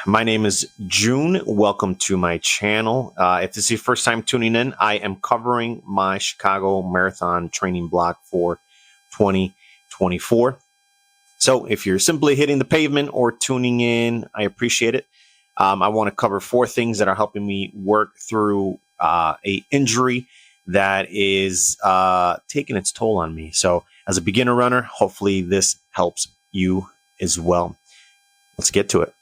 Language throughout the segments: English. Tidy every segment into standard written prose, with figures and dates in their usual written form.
My name is June. Welcome to my channel. If this is your first time tuning in, I am covering my Chicago Marathon training block for 2024. So if you're simply hitting the pavement or tuning in, I appreciate it. I want to cover 4 things that are helping me work through a injury that is taking its toll on me. So as a beginner runner, hopefully this helps you as well. Let's get to it.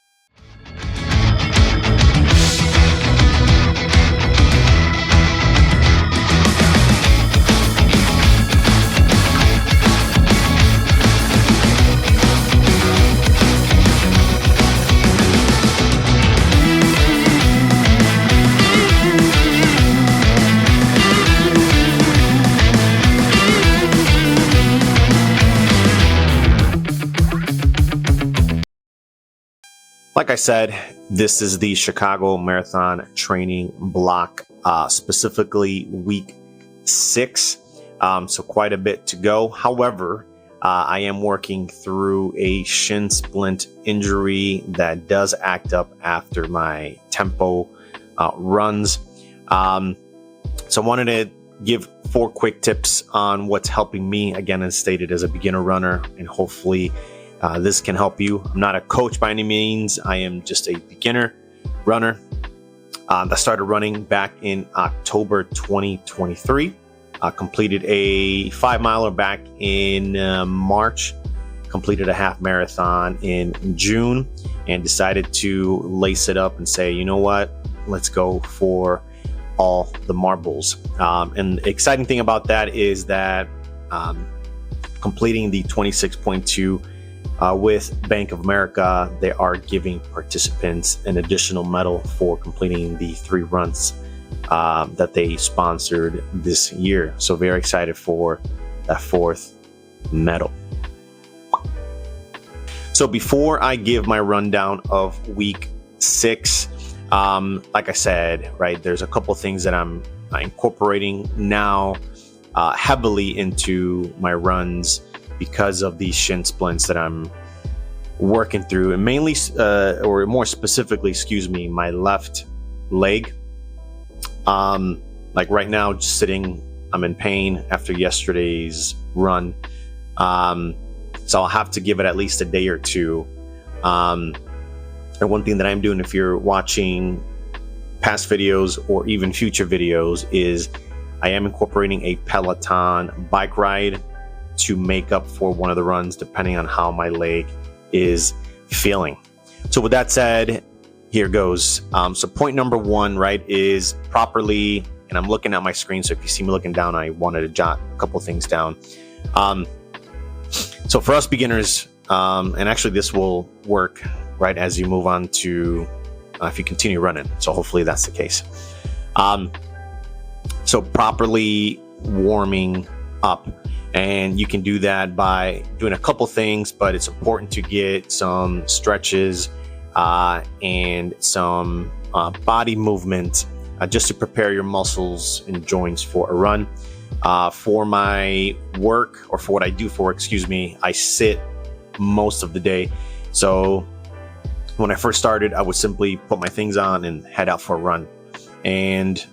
Like I said, this is the Chicago Marathon training block, specifically week 6. So quite a bit to go. However, I am working through a shin splint injury that does act up after my tempo runs. So I wanted to give 4 quick tips on what's helping me, again, as stated, as a beginner runner, and hopefully this can help you. I'm not a coach by any means. I am just a beginner runner that started running back in October 2023. Completed a 5-miler back in March. Completed a half marathon in June and decided to lace it up and say, you know what, let's go for all the marbles. And the exciting thing about that is that completing the 26.2 with Bank of America, they are giving participants an additional medal for completing the 3 runs that they sponsored this year. So very excited for that 4th medal. So before I give my rundown of week 6, like I said, right, there's a couple things that I'm incorporating now heavily into my runs because of these shin splints that I'm working through, and mainly, or more specifically, my left leg. Like right now, just sitting, I'm in pain after yesterday's run. So I'll have to give it at least a day or 2. And one thing that I'm doing, if you're watching past videos or even future videos, is I am incorporating a Peloton bike ride to make up for one of the runs, depending on how my leg is feeling. So with that said, here goes. So point number 1, right, is properly, and I'm looking at my screen, so if you see me looking down, I wanted to jot a couple things down. So for us beginners, and actually this will work right as you move on to, if you continue running. So hopefully that's the case. So properly warming up. And you can do that by doing a couple things, but it's important to get some stretches and some body movement just to prepare your muscles and joints for a run. For my work, or for what I do for work, I sit most of the day. So when I first started, I would simply put my things on and head out for a run. And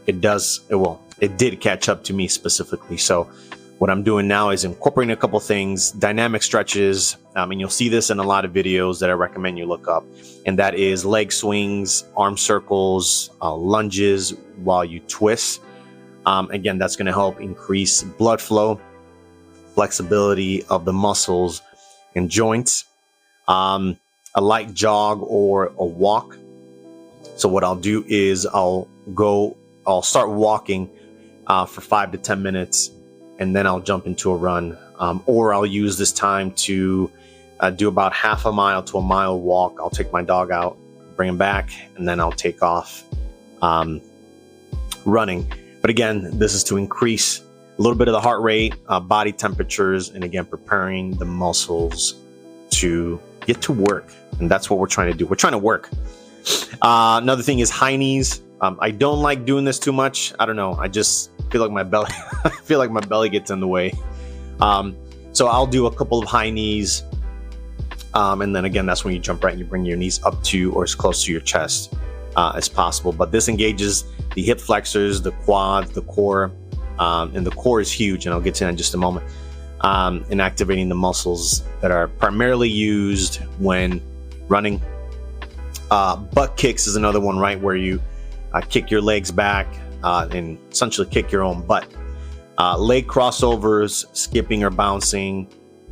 it did catch up to me specifically. So what I'm doing now is incorporating a couple things, dynamic stretches, and you'll see this in a lot of videos that I recommend you look up, and that is leg swings, arm circles, lunges while you twist. Again, that's going to help increase blood flow, flexibility of the muscles and joints. A light jog or a walk. So what I'll do is I'll start walking for 5 to 10 minutes, and then I'll jump into a run, or I'll use this time to do about half a mile to a mile walk. I'll take my dog out, bring him back, and then I'll take off running. But again, this is to increase a little bit of the heart rate, body temperatures, and again, preparing the muscles to get to work. And that's what we're trying to do. We're trying to work. Another thing is high knees. I don't like doing this too much. I don't know. I just feel like my belly, I feel like my belly gets in the way. So I'll do a couple of high knees And then again, that's when you jump right and you bring your knees up to or as close to your chest as possible. But this engages the hip flexors, the quads, the core, and the core is huge, and I'll get to that in just a moment, in activating the muscles that are primarily used when running. Butt kicks is another one, right, where you kick your legs back and essentially kick your own butt. Leg crossovers, skipping or bouncing,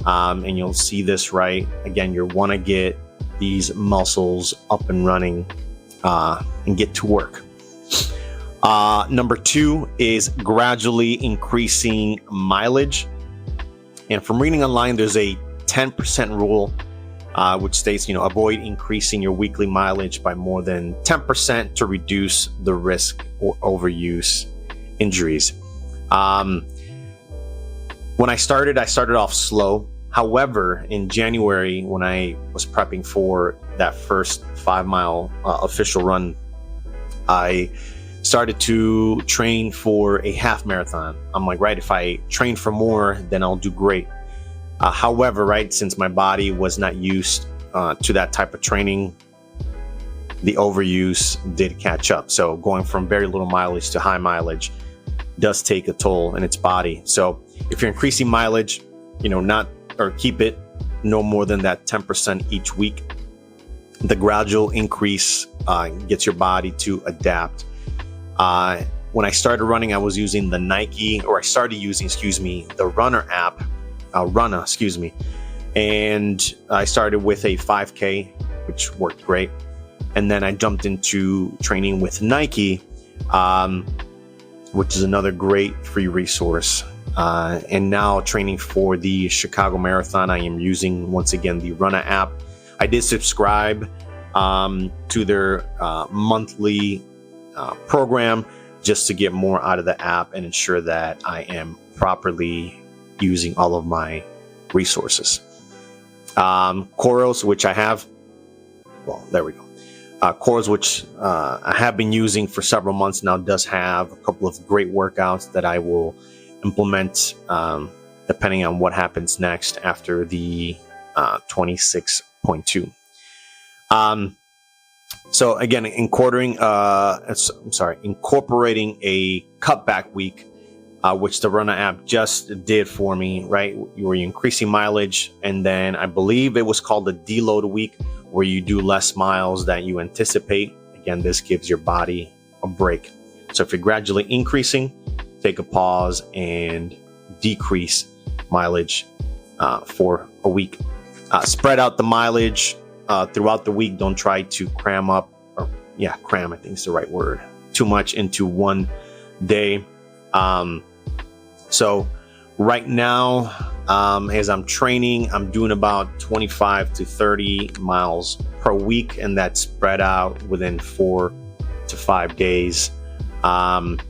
and you'll see this, right? Again, you want to get these muscles up and running and get to work. Number 2 is gradually increasing mileage. And from reading online, there's a 10% rule, which states, avoid increasing your weekly mileage by more than 10% to reduce the risk or overuse injuries. When I started off slow. However, in January, when I was prepping for that first 5-mile official run, I started to train for a half marathon. I'm like, right, if I train for more, then I'll do great. However, right, since my body was not used to that type of training, the overuse did catch up. So going from very little mileage to high mileage does take a toll in its body. So if you're increasing mileage, keep it no more than that 10% each week. The gradual increase gets your body to adapt. When I started running, I was using the the Runner app, and I started with a 5K, which worked great. And then I jumped into training with Nike, which is another great free resource. And now training for the Chicago Marathon, I am using, once again, the Runner app. I did subscribe to their monthly program just to get more out of the app and ensure that I am properly using all of my resources. Coros, which I have, Coros, which I have been using for several months now, does have a couple of great workouts that I will implement depending on what happens next after the 26.2. So again, incorporating a cutback week, which the Runner app just did for me, right? Where you're increasing mileage, and then I believe it was called a deload week, where you do less miles that you anticipate. Again, this gives your body a break. So if you're gradually increasing, take a pause and decrease mileage for a week. Spread out the mileage throughout the week. Don't try to cram, I think is the right word, too much into one day. So right now, as I'm training, I'm doing about 25 to 30 miles per week, and that's spread out within 4 to 5 days. And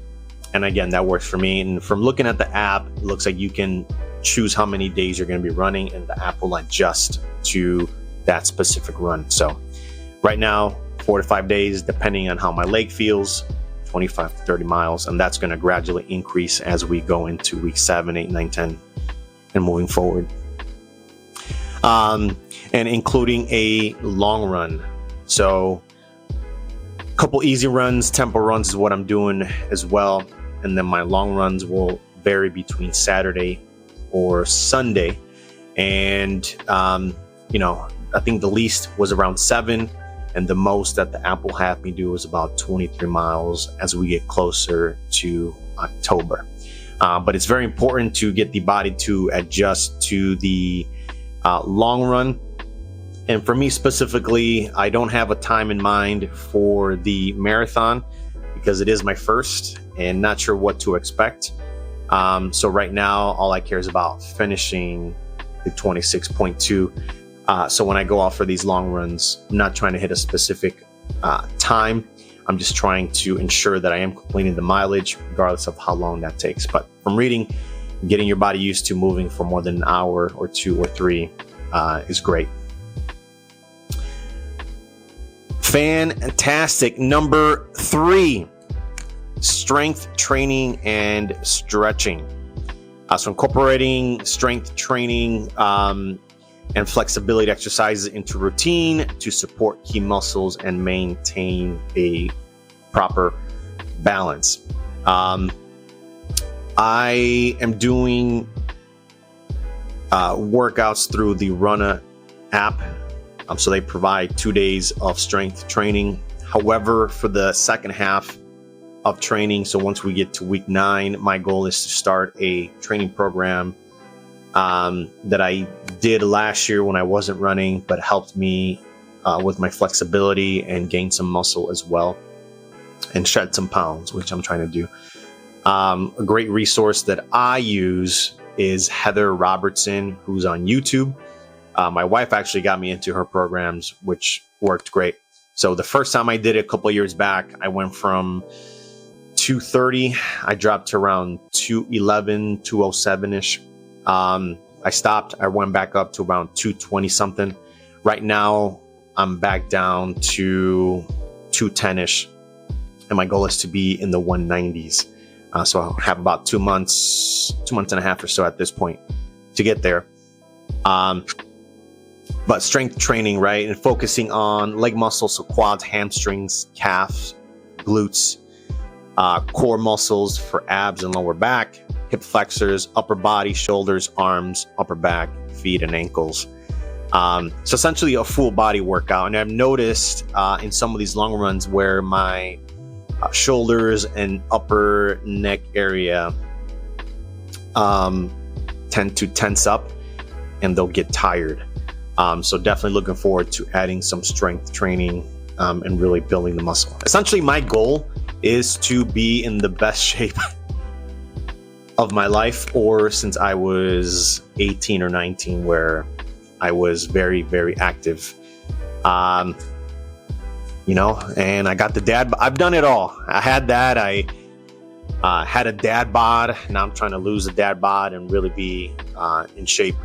again, that works for me. And from looking at the app, it looks like you can choose how many days you're going to be running, and the app will adjust to that specific run. So right now, 4 to 5 days, depending on how my leg feels, 25 to 30 miles. And that's going to gradually increase as we go into week 7, 8, 9, 10, and moving forward. And including a long run. So a couple easy runs, tempo runs is what I'm doing as well. And then my long runs will vary between Saturday or Sunday. And, I think the least was around 7, and the most that the app will have me do is about 23 miles as we get closer to October. But it's very important to get the body to adjust to the long run. And for me specifically, I don't have a time in mind for the marathon because it is my first and not sure what to expect. So right now, all I care is about finishing the 26.2. So when I go out for these long runs, I'm not trying to hit a specific time. I'm just trying to ensure that I am completing the mileage, regardless of how long that takes. But from reading, getting your body used to moving for more than an hour or 2 or 3 is great. Fantastic. Number 3, strength training and stretching. So incorporating strength training and flexibility exercises into routine to support key muscles and maintain a proper balance. I am doing workouts through the Runner app. So they provide 2 days of strength training. However, for the second half of training, so once we get to week 9, my goal is to start a training program that I did last year when I wasn't running, but helped me with my flexibility and gain some muscle as well, and shed some pounds, which I'm trying to do. A great resource that I use is Heather Robertson, who's on YouTube. My wife actually got me into her programs, which worked great. So the first time I did it a couple of years back, I went from 230, I dropped to around 211, 207-ish. I stopped, I went back up to around 220 something. Right now, I'm back down to 210-ish, and my goal is to be in the 190s. So I'll have about 2 months and a half or so at this point to get there. But strength training, right? And focusing on leg muscles, so quads, hamstrings, calves, glutes, core muscles for abs and lower back, hip flexors, upper body, shoulders, arms, upper back, feet, and ankles. So essentially a full body workout. And I've noticed in some of these long runs where my shoulders and upper neck area tend to tense up and they'll get tired. So definitely looking forward to adding some strength training and really building the muscle. Essentially, my goal is to be in the best shape of my life, or since I was 18 or 19, where I was very, very active. And I got the dad. I've done it all. I had that. I had a dad bod. Now I'm trying to lose the dad bod and really be in shape.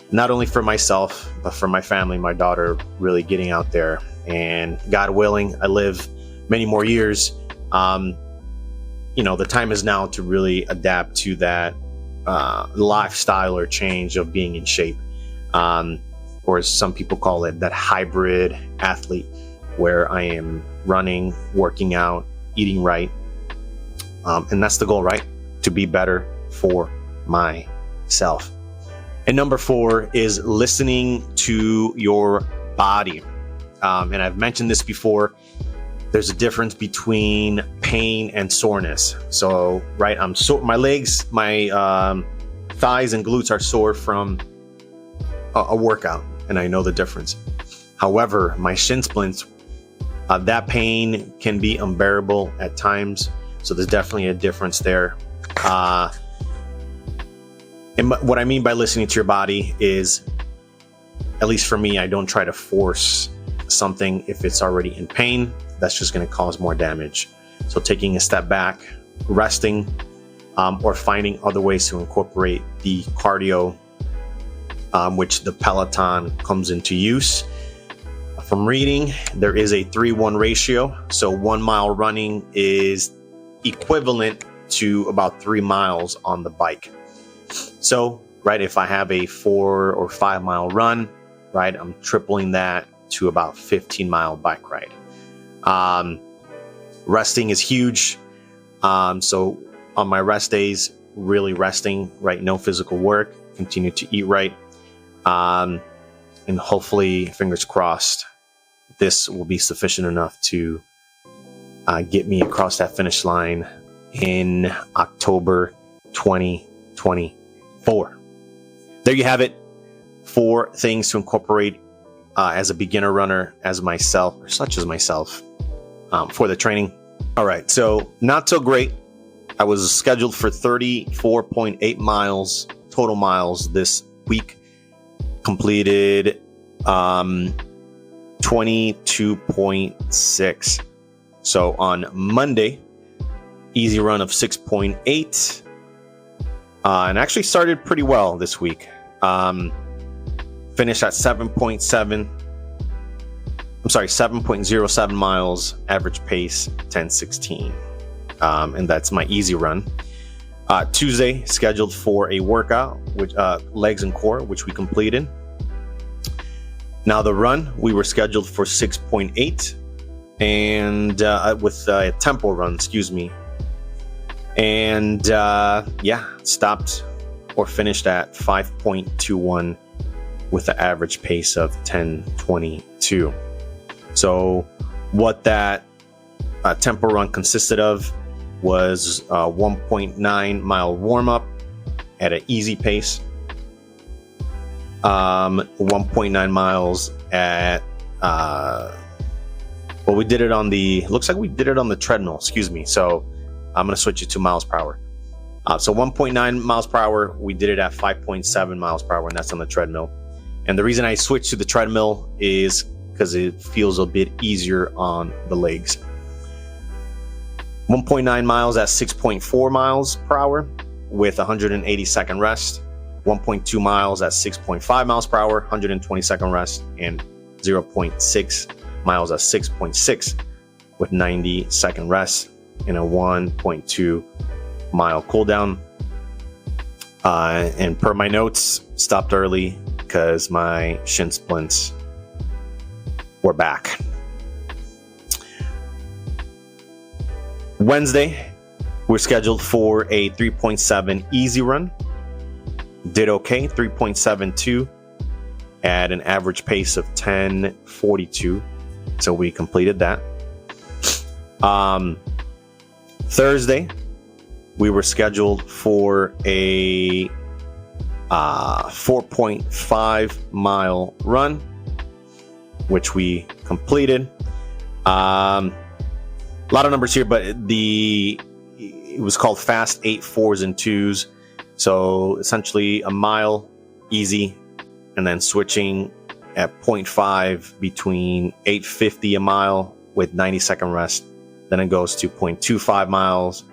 Not only for myself, but for my family, my daughter, really getting out there. And God willing, I live many more years. The time is now to really adapt to that lifestyle or change of being in shape. Or as some people call it, that hybrid athlete, where I am running, working out, eating right. And that's the goal, right? To be better for myself. And number 4 is listening to your body. And I've mentioned this before. There's a difference between pain and soreness. So, right, I'm sore. My legs, my thighs and glutes are sore from a workout, and I know the difference. However, my shin splints, that pain can be unbearable at times. So there's definitely a difference there. And what I mean by listening to your body is, at least for me, I don't try to force something if it's already in pain. That's just going to cause more damage. So taking a step back, resting, or finding other ways to incorporate the cardio, which the Peloton comes into use. From reading, there is a 3-1 ratio. So 1 mile running is equivalent to about 3 miles on the bike. So, right, if I have a 4 or 5 mile run, right, I'm tripling that to about 15-mile bike ride. Resting is huge. So on my rest days, really resting, right, no physical work, continue to eat right. And hopefully, fingers crossed, this will be sufficient enough to get me across that finish line in October 2024. There you have it. 4 things to incorporate as a beginner runner, as myself, or such as myself, for the training. All right, so not so great. I was scheduled for 34.8 miles, total miles this week. Completed 22.6. So on Monday, easy run of 6.8. And actually started pretty well this week. Finished at 7.07 miles, average pace 10:16. And that's my easy run. Tuesday, scheduled for a workout, which legs and core, which we completed. Now the run, we were scheduled for 6.8 and with a tempo run, excuse me. And stopped or finished at 5.21 with an average pace of 10:22. So what that tempo run consisted of was a 1.9 mile warm up at an easy pace, 1.9 miles at we did it on the, looks like we did it on the treadmill, excuse me. So I'm going to switch it to miles per hour. So 1.9 miles per hour, we did it at 5.7 miles per hour, and that's on the treadmill. And the reason I switched to the treadmill is because it feels a bit easier on the legs. 1.9 miles at 6.4 miles per hour with 180-second rest. 1.2 miles at 6.5 miles per hour, 120-second rest, and 0.6 miles at 6.6 with 90-second rest and a 1.2 mile cool down. And per my notes, stopped early because my shin splints were back. Wednesday, we're scheduled for a 3.7 easy run. Did okay, 3.72 at an average pace of 10:42. So we completed that. Thursday, we were scheduled for a 4.5 mile run, which we completed. A lot of numbers here, but it was called fast 8 4s and 2s. So essentially a mile easy, and then switching at 0.5 between 8:50 a mile with 90-second rest. Then it goes to 0.25 miles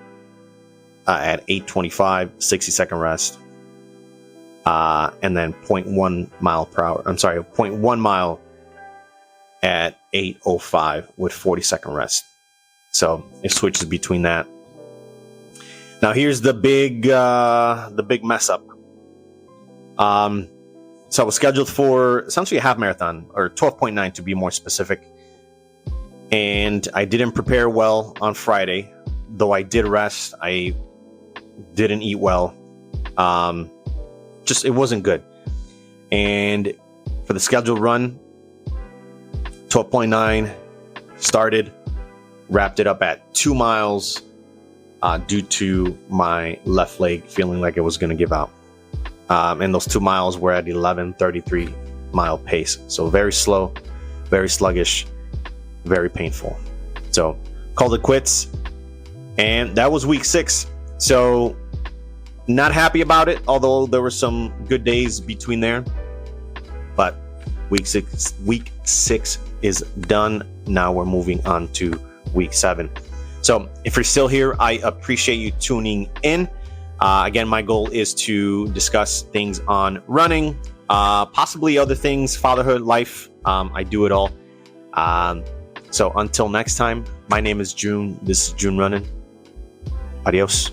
at 8:25, 60-second rest. And then 0.1 mile per hour. 0.1 mile at 8:05 with 40-second rest. So it switches between that. Now here's the big mess up. So I was scheduled for essentially a half marathon, or 12.9 to be more specific. And I didn't prepare well on Friday, though I did rest. I didn't eat well. It wasn't good. And for the scheduled run, 12.9 started, wrapped it up at 2 miles due to my left leg feeling like it was going to give out. And those 2 miles were at 11:33 mile pace. So very slow, very sluggish, very painful. So called it quits. And that was week 6. So not happy about it, although there were some good days between there. But week six is done. Now we're moving on to week 7. So if you're still here, I appreciate you tuning in. Again, my goal is to discuss things on running, possibly other things, fatherhood, life. I do it all. So until next time, my name is June. This is June Running. Adios.